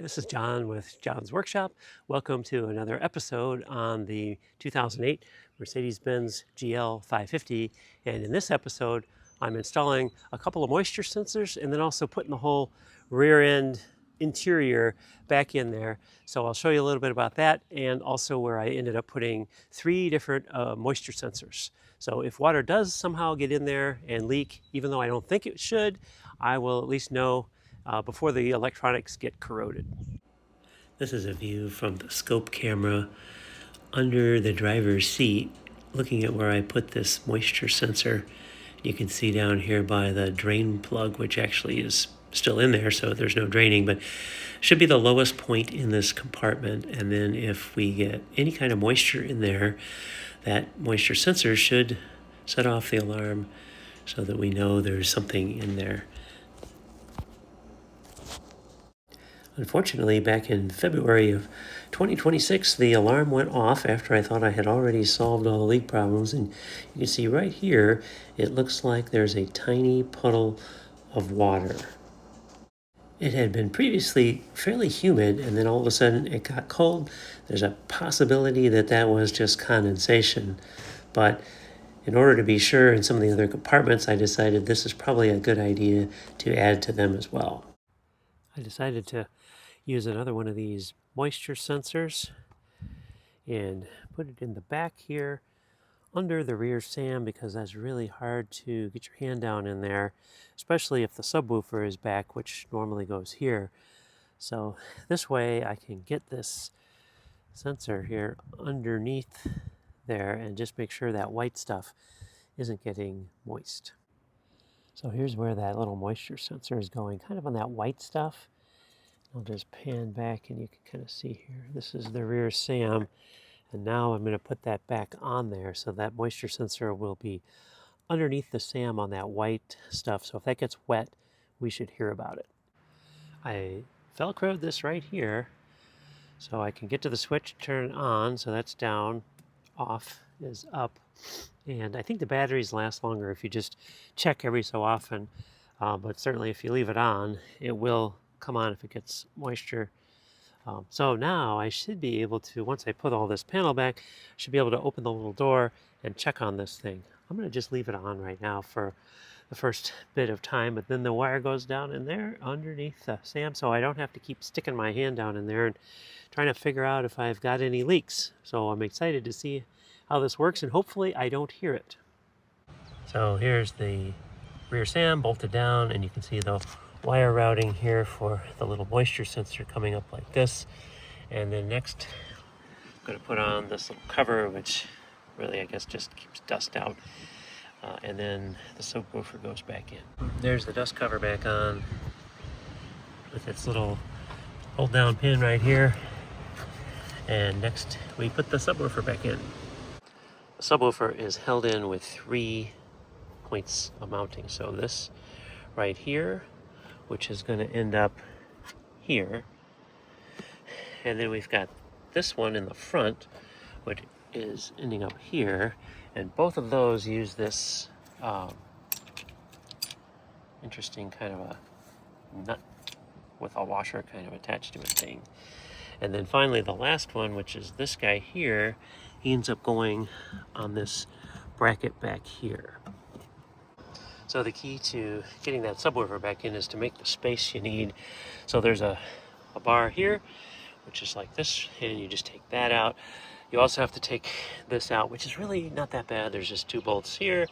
This is John with John's Workshop. Welcome to another episode on the 2008 Mercedes-Benz GL550. And in this episode, I'm installing a couple of moisture sensors and then also putting the whole rear end interior back in there. So I'll show you a little bit about that and also where I ended up putting three different moisture sensors. So if water does somehow get in there and leak, even though I don't think it should, I will at least know before the electronics get corroded. This is a view from the scope camera under the driver's seat, looking at where I put this moisture sensor. You can see down here by the drain plug, which actually is still in there, so there's no draining, but should be the lowest point in this compartment. And then if we get any kind of moisture in there, that moisture sensor should set off the alarm so that we know there's something in there. Unfortunately, back in February of 2026, the alarm went off after I thought I had already solved all the leak problems. And you can see right here, it looks like there's a tiny puddle of water. It had been previously fairly humid, and then all of a sudden it got cold. There's a possibility that that was just condensation. But in order to be sure in some of the other compartments, I decided this is probably a good idea to add to them as well. I decided to use another one of these moisture sensors and put it in the back here under the rear SAM, because that's really hard to get your hand down in there, especially if the subwoofer is back, which normally goes here. So this way I can get this sensor here underneath there and just make sure that white stuff isn't getting moist. So here's where that little moisture sensor is going, kind of on that white stuff. I'll just pan back and you can kind of see here. This is the rear SAM, and now I'm going to put that back on there so that moisture sensor will be underneath the SAM on that white stuff. So if that gets wet, we should hear about it. I Velcroed this right here so I can get to the switch, turn it on, so that's down, off is up. And I think the batteries last longer if you just check every so often, but certainly if you leave it on, it will come on if it gets moisture. So now I should be able to, once I put all this panel back, I should be able to open the little door and check on this thing. I'm going to just leave it on right now for the first bit of time, but then the wire goes down in there underneath the SAM, so I don't have to keep sticking my hand down in there and trying to figure out if I've got any leaks. So I'm excited to see how this works, and hopefully I don't hear it. So here's the rear SAM bolted down, and you can see the wire routing here for the little moisture sensor coming up like this. And then next I'm going to put on this little cover, which really I guess just keeps dust out, and then the subwoofer goes back in. There's the dust cover back on with its little hold down pin right here, and next we put the subwoofer back in. The subwoofer is held in with 3 points of mounting, so this right here, which is going to end up here. And then we've got this one in the front, which is ending up here. And both of those use this interesting kind of a nut with a washer kind of attached to a thing. And then finally the last one, which is this guy here, he ends up going on this bracket back here. So the key to getting that subwoofer back in is to make the space you need. So there's a bar here, which is like this, and you just take that out. You also have to take this out, which is really not that bad. There's just 2 bolts here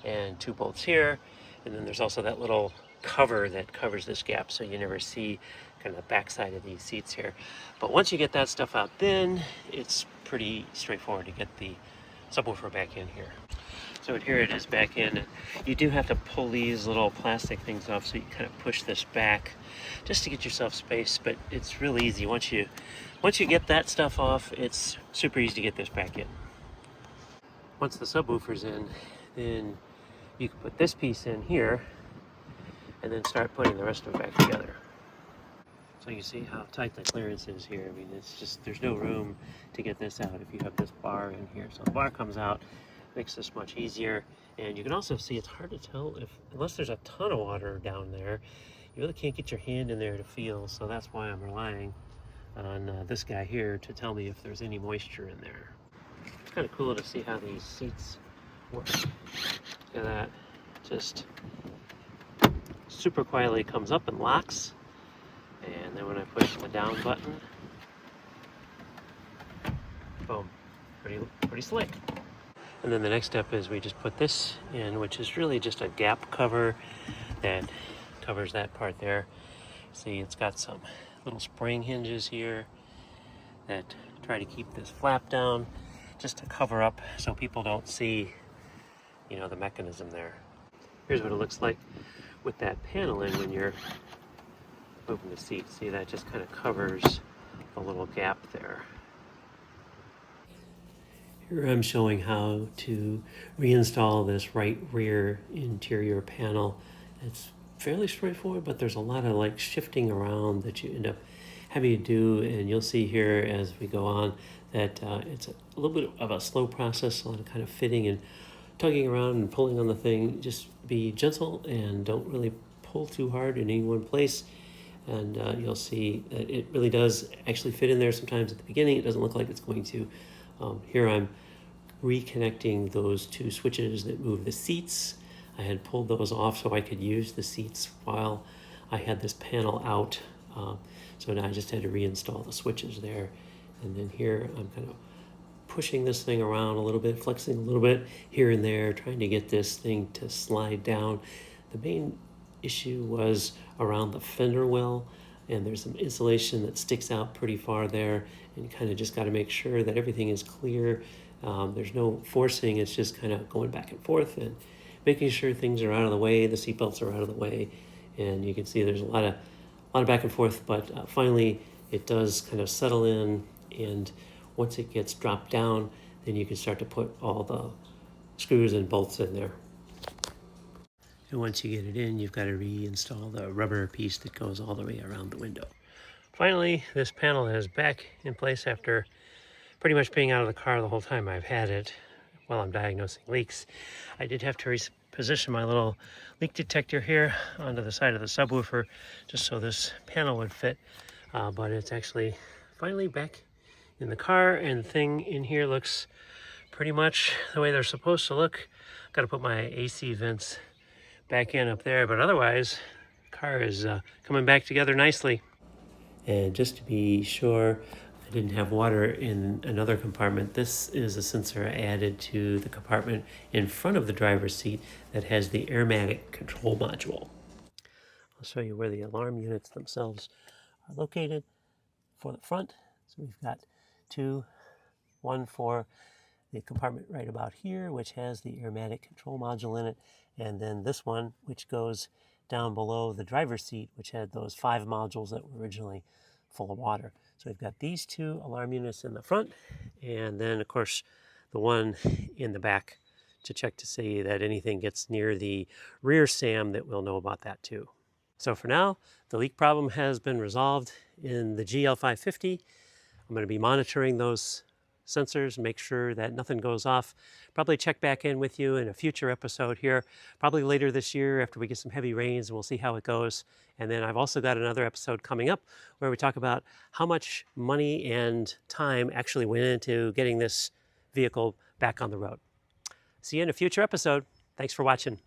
and 2 bolts here. And then there's also that little cover that covers this gap, so you never see kind of the backside of these seats here. But once you get that stuff out, then it's pretty straightforward to get the subwoofer back in here. So here it is back in. You do have to pull these little plastic things off, so you kind of push this back just to get yourself space, but it's really easy. Once you get that stuff off, it's super easy to get this back in. Once the subwoofer's in, then you can put this piece in here and then start putting the rest of it back together. So you see how tight the clearance is here. I mean, it's just, there's no room to get this out if you have this bar in here. So the bar comes out, makes this much easier. And you can also see it's hard to tell if, unless there's a ton of water down there, you really can't get your hand in there to feel, so that's why I'm relying on this guy here to tell me if there's any moisture in there. It's kind of cool to see how these seats work. Look at that. Just super quietly comes up and locks. And then when I push the down button, boom, pretty slick. And then the next step is we just put this in, which is really just a gap cover that covers that part there. See, it's got some little spring hinges here that try to keep this flap down, just to cover up so people don't see, you know, the mechanism there. Here's what it looks like with that panel in when you're moving the seat. See, that just kind of covers a little gap there. Here I'm showing how to reinstall this right rear interior panel. It's fairly straightforward, but there's a lot of like shifting around that you end up having to do, and you'll see here as we go on that it's a little bit of a slow process, a lot of kind of fitting and tugging around and pulling on the thing. Just be gentle and don't really pull too hard in any one place, and you'll see that it really does actually fit in there. Sometimes at the beginning it doesn't look like it's going to. Here I'm reconnecting those two switches that move the seats. I had pulled those off so I could use the seats while I had this panel out. So now I just had to reinstall the switches there. And then here I'm kind of pushing this thing around a little bit, flexing a little bit here and there, trying to get this thing to slide down. The main issue was around the fender well, and there's some insulation that sticks out pretty far there, and you kind of just got to make sure that everything is clear. There's no forcing, it's just kind of going back and forth and making sure things are out of the way, the seatbelts are out of the way, and you can see there's a lot of back and forth, but finally it does kind of settle in, and once it gets dropped down, then you can start to put all the screws and bolts in there. And once you get it in, you've got to reinstall the rubber piece that goes all the way around the window. Finally, this panel is back in place after pretty much being out of the car the whole time I've had it while I'm diagnosing leaks. I did have to reposition my little leak detector here onto the side of the subwoofer just so this panel would fit, but it's actually finally back in the car, and the thing in here looks pretty much the way they're supposed to look. Got to put my AC vents back in up there, but otherwise the car is coming back together nicely. And just to be sure I didn't have water in another compartment, this is a sensor I added to the compartment in front of the driver's seat that has the airmatic control module. I'll show you where the alarm units themselves are located for the front. So we've got one for the compartment right about here, which has the airmatic control module in it, and then this one, which goes down below the driver's seat, which had those 5 modules that were originally full of water. So we've got these 2 alarm units in the front, and then of course the one in the back to check to see that anything gets near the rear SAM, that we'll know about that too. So for now, the leak problem has been resolved in the GL550. I'm going to be monitoring those sensors, make sure that nothing goes off. Probably check back in with you in a future episode here, probably later this year after we get some heavy rains, and we'll see how it goes. And then I've also got another episode coming up where we talk about how much money and time actually went into getting this vehicle back on the road. See you in a future episode. Thanks for watching.